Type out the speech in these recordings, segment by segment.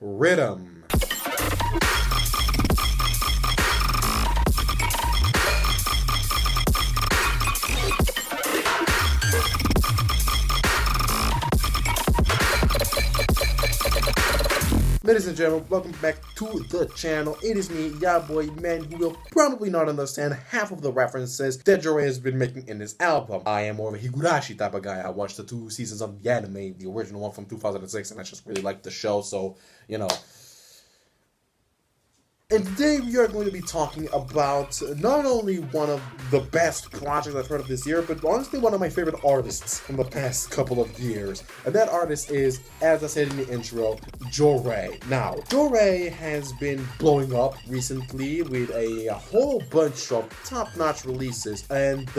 Rhythm. Ladies and gentlemen, welcome back to the channel. It is me, ya boy, man, who will probably not understand half of the references that Jorei has been making in this album. I am more of a Higurashi type of guy. I watched the 2 seasons of the anime, the original one from 2006, and I just really liked the show, so, you know. And today we are going to be talking about not only one of the best projects I've heard of this year, but honestly one of my favorite artists from the past couple of years. And that artist is, as I said in the intro, Jorei. Now, Jorei has been blowing up recently with a whole bunch of top-notch releases, and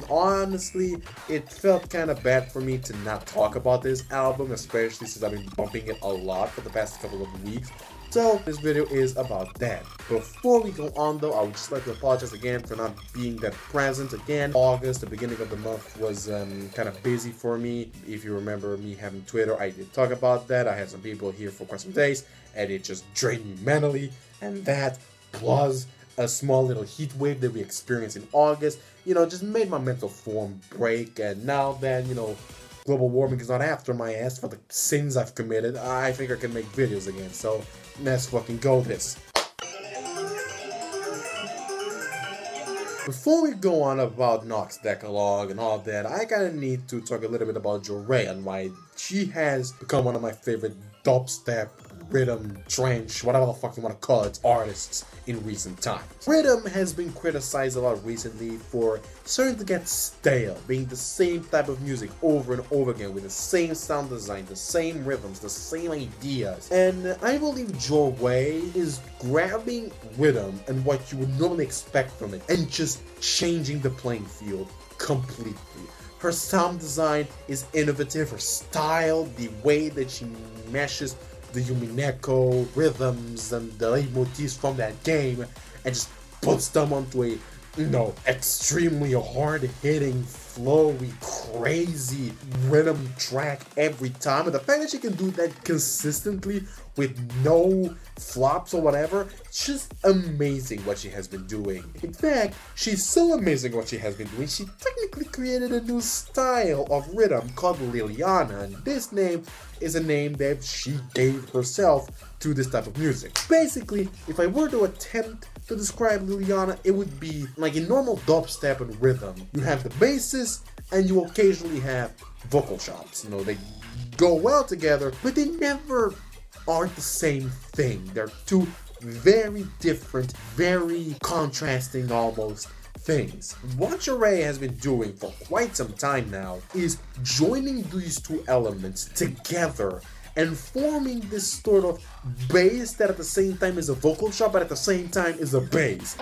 honestly, it felt kind of bad for me to not talk about this album, especially since I've been bumping it a lot for the past couple of weeks. So, this video is about that. Before we go on though, I would just like to apologize again for not being that present again. August, the beginning of the month, was kind of busy for me. If you remember me having Twitter, I did talk about that. I had some people here for quite some days, and it just drained me mentally. And that, plus a small little heat wave that we experienced in August, you know, just made my mental form break. And now that, you know, global warming is not after my ass for the sins I've committed, I think I can make videos again. So, let's fucking go this. Before we go on about Knox Decalogue and all that, I kinda need to talk a little bit about Jorei and why she has become one of my favorite dubstep, rhythm, trench, whatever the fuck you want to call it, artists in recent times. Rhythm has been criticized a lot recently for starting to get stale, being the same type of music over and over again with the same sound design, the same rhythms, the same ideas. And I believe Jorei is grabbing rhythm and what you would normally expect from it and just changing the playing field completely. Her sound design is innovative, her style, the way that she meshes the Yumineko rhythms and the leitmotifs from that game and just puts them onto a, you know, extremely hard-hitting, flowy, crazy rhythm track every time. And the fact that she can do that consistently with no flops or whatever, it's just amazing what she has been doing. In fact, she's so amazing what she has been doing, she technically created a new style of rhythm called Liliana, and this name is a name that she gave herself to this type of music. Basically, if I were to attempt to describe Liliana, it would be like in normal dubstep and rhythm. You have the basses and you occasionally have vocal chops. You know, they go well together, but they never aren't the same thing. They're two very different, very contrasting almost things. What Jorei has been doing for quite some time now is joining these two elements together and forming this sort of bass that at the same time is a vocal chop, but at the same time is a bass.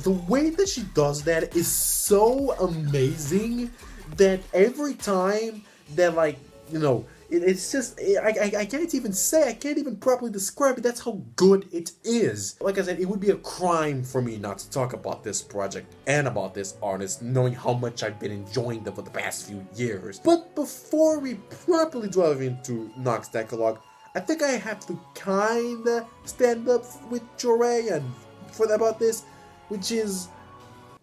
The way that she does that is so amazing that every time that, like, you know, it's just, I can't even say, I can't even properly describe it, that's how good it is. Like I said, it would be a crime for me not to talk about this project and about this artist, knowing how much I've been enjoying them for the past few years. But before we properly delve into Knox Decalogue, I think I have to kinda stand up with Jorei and about this, which is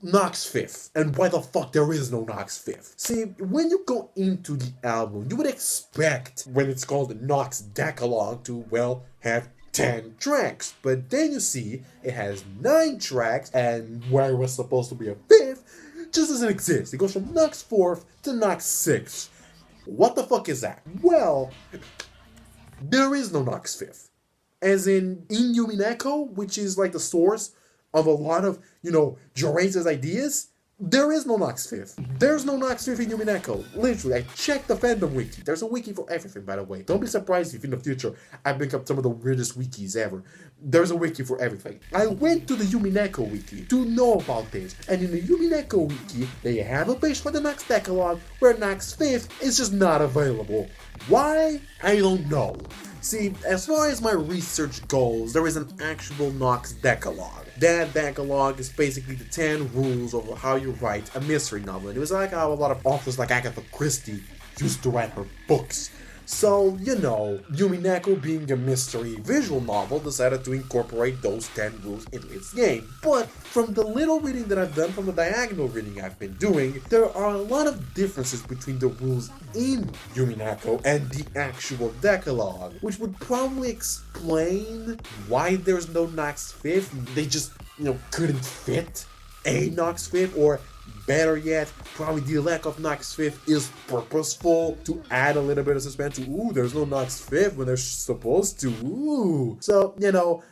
Knox Fifth, and why the fuck there is no Knox Fifth. See, when you go into the album, you would expect, when it's called Knox Decalogue, to, well, have 10 tracks, but then you see it has 9 tracks, and where it was supposed to be a 5th just doesn't exist. It goes from Knox 4th to Knox 6th. What the fuck is that? Well, there is no Knox 5th. As in Yumineko, which is like the source of a lot of, you know, Jorei's ideas, there is no Knox Fifth. There's no Knox Fifth in Yumineko. Literally, I checked the fandom wiki. There's a wiki for everything, by the way. Don't be surprised if in the future I bring up some of the weirdest wikis ever. There's a wiki for everything. I went to the Yumineko wiki to know about this, and in the Yumineko wiki, they have a page for the Knox Decalogue where Knox Fifth is just not available. Why? I don't know. See, as far as my research goes, there is an actual Knox Decalogue. That Decalogue is basically the 10 rules of how you write a mystery novel. And it was like how a lot of authors like Agatha Christie used to write her books. So, you know, Yumineko, being a mystery visual novel, decided to incorporate those 10 rules into its game. But from the little reading that I've done, from the diagonal reading I've been doing, there are a lot of differences between the rules in Yumineko and the actual Decalogue, which would probably explain why there's no Knox Fifth. They just, couldn't fit a Knox Fifth, or better yet, probably the lack of Knox Fifth is purposeful to add a little bit of suspense to, ooh, there's no Knox Fifth when they're supposed to, ooh. So,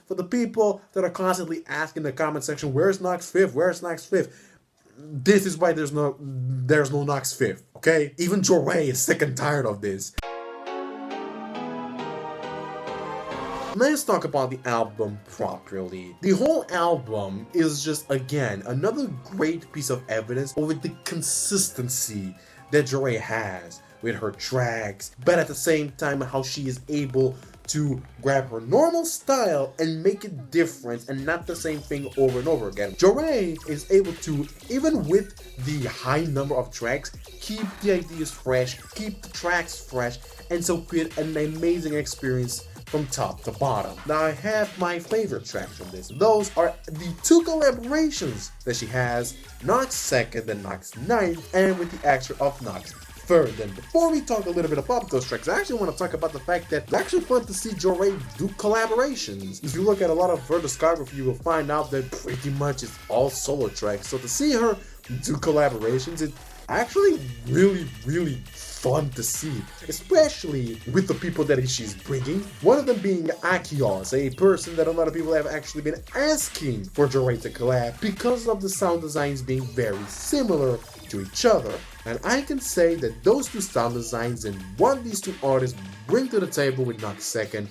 for the people that are constantly asking in the comment section, where's Knox Fifth, where's Knox Fifth? This is why there's no Knox Fifth, okay? Even Jorei is sick and tired of this. Let's talk about the album properly. The whole album is just, again, another great piece of evidence over the consistency that Jorei has with her tracks, but at the same time how she is able to grab her normal style and make it different and not the same thing over and over again. Jorei is able to, even with the high number of tracks, keep the ideas fresh, keep the tracks fresh, and so create an amazing experience from top to bottom. Now I have my favorite tracks from this. Those are the 2 collaborations that she has, Knox Second and Knox Ninth, and with the extra of Knox Third. And before we talk a little bit about those tracks, I actually want to talk about the fact that it's actually fun to see Jorei do collaborations. If you look at a lot of her discography, you will find out that pretty much it's all solo tracks. So to see her do collaborations, it's actually really fun to see, especially with the people that she's bringing. One of them being Akios, a person that a lot of people have actually been asking for Jorei to collab because of the sound designs being very similar to each other. And I can say that those 2 sound designs and what these 2 artists bring to the table with Knox Second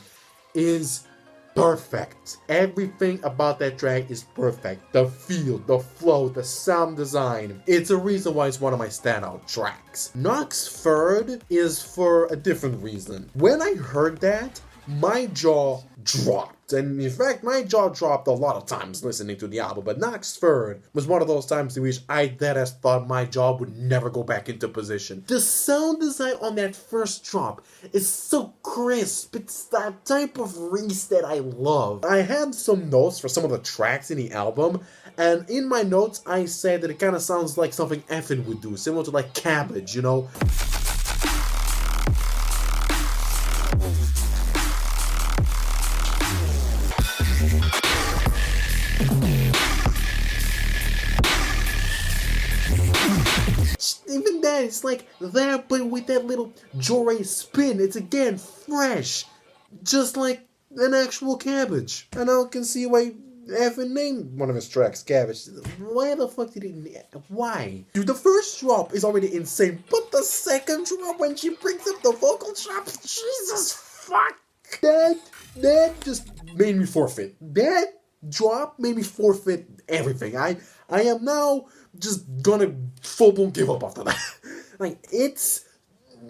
is perfect. Everything about that track is perfect. The feel, the flow, the sound design. It's a reason why it's one of my standout tracks. Knox Third is for a different reason. When I heard that, my jaw dropped. And in fact, my jaw dropped a lot of times listening to the album, but Knox Third was one of those times in which I deadass thought my jaw would never go back into position. The sound design on that first drop is so crisp. It's that type of reese that I love. I had some notes for some of the tracks in the album, and in my notes I said that it kind of sounds like something Effin would do, similar to like Cabbage, Even that, it's like that, but with that little Jorei spin. It's again fresh, just like an actual Cabbage. And I can see why Evan named one of his tracks Cabbage. Why the fuck did he? Why? Dude, the first drop is already insane, but the second drop when she brings up the vocal chops, Jesus fuck! That just made me forfeit. That drop made me forfeit everything. I am now just gonna full-blown give up after that. It's...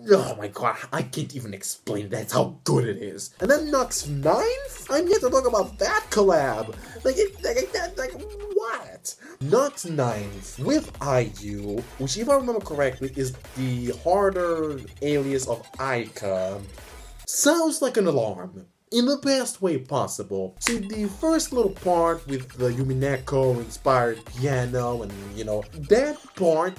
Oh my god, I can't even explain that's how good it is. And then Knox Ninth? I'm yet to talk about that collab. What? Knox Ninth with IU, which if I remember correctly is the harder alias of Aika, sounds like an alarm. In the best way possible. See, the first little part with the Yumineko inspired piano and, that part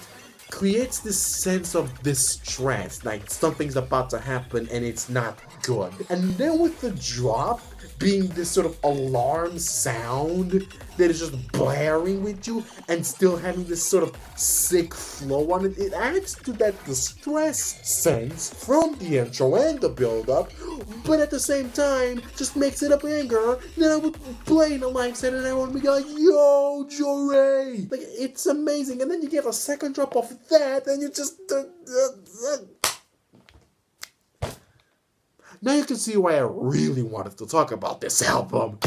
creates this sense of distress, like something's about to happen and it's not good. And then with the drop being this sort of alarm sound that is just blaring with you and still having this sort of sick flow on it, it adds to that distress sense from the intro and the build-up, but at the same time just makes it a banger. Then I would play in a live set and I would be like, yo, Jorei! It's amazing. And then you get a second drop of that and you just... Now you can see why I really wanted to talk about this album.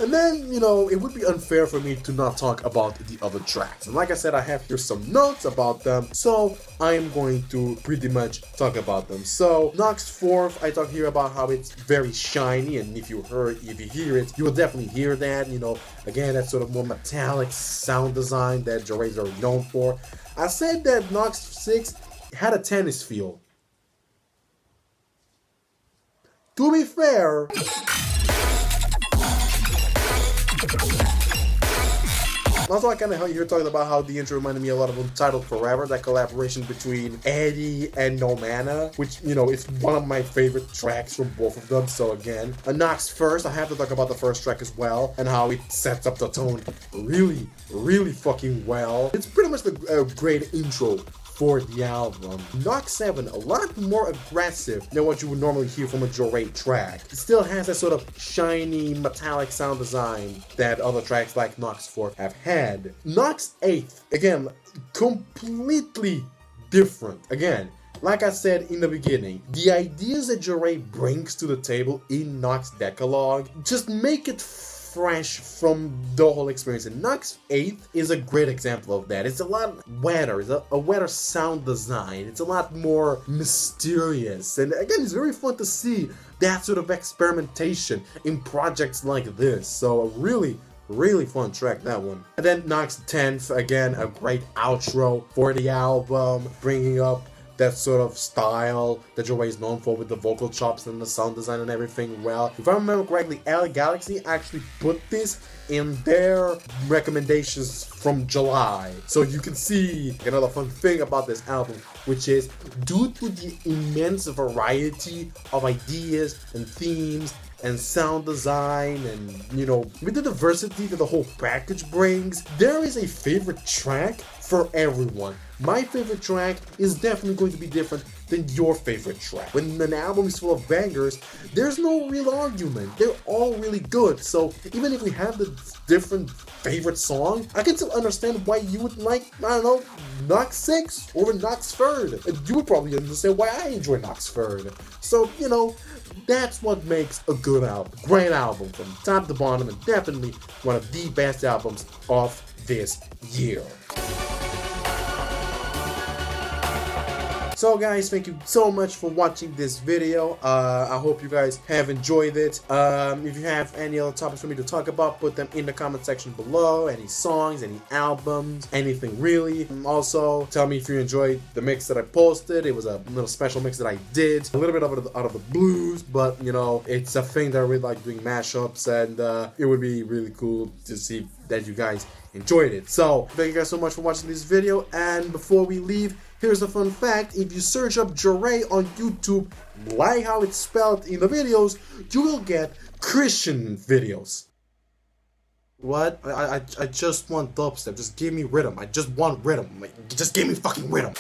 And then, you know, it would be unfair for me to not talk about the other tracks. And like I said, I have here some notes about them, so I am going to pretty much talk about them. So, Knox 4th, I talk here about how it's very shiny, and if you hear it, you will definitely hear that, you know, again, that sort of more metallic sound design that Jorei's are known for. I said that Knox 6 had a tennis feel. To be fair, also, I kind of hear talking about how the intro reminded me a lot of Untitled Forever, that collaboration between Eddie and No Mana, which, you know, is one of my favorite tracks from both of them. So again, Knox First, I have to talk about the first track as well, and how it sets up the tone really, really fucking well. It's pretty much a great intro for the album. Knox 7, a lot more aggressive than what you would normally hear from a Jorei track. It still has that sort of shiny, metallic sound design that other tracks like Knox 4 have had. Knox 8th, again, completely different. Again, like I said in the beginning, the ideas that Jorei brings to the table in Knox Decalogue just make it fresh from the whole experience. And Knox 8th is a great example of that. It's a lot wetter, it's a wetter sound design, it's a lot more mysterious, and again, it's very fun to see that sort of experimentation in projects like this. So a really fun track, that one. And then Knox 10th, again, a great outro for the album, bringing up that sort of style that Jorei is known for with the vocal chops and the sound design and everything. Well, if I remember correctly, LA Galaxy actually put this in their recommendations from July. So you can see another fun thing about this album, which is due to the immense variety of ideas and themes and sound design, and, you know, with the diversity that the whole package brings, there is a favorite track for everyone. My favorite track is definitely going to be different than your favorite track. When an album is full of bangers, there's no real argument. They're all really good. So even if we have the different favorite song, I can still understand why you would like, I don't know, Knox 6 over Knox 3rd. And you would probably understand why I enjoy Knox 3rd. So, you know, that's what makes a good album. Great album from top to bottom, and definitely one of the best albums of this year. So guys, thank you so much for watching this video. I hope you guys have enjoyed it. If you have any other topics for me to talk about, put them in the comment section below. Any songs, any albums, anything really. Also, tell me if you enjoyed the mix that I posted. It was a little special mix that I did. A little bit out of the blues, but you know, it's a thing that I really like doing mashups, and it would be really cool to see that you guys enjoyed it. So, thank you guys so much for watching this video, and before we leave, here's a fun fact. If you search up Jorei on YouTube, like how it's spelled in the videos, you will get Christian videos. What? I just want dubstep. Just give me rhythm. I just want rhythm. Like, just give me fucking rhythm.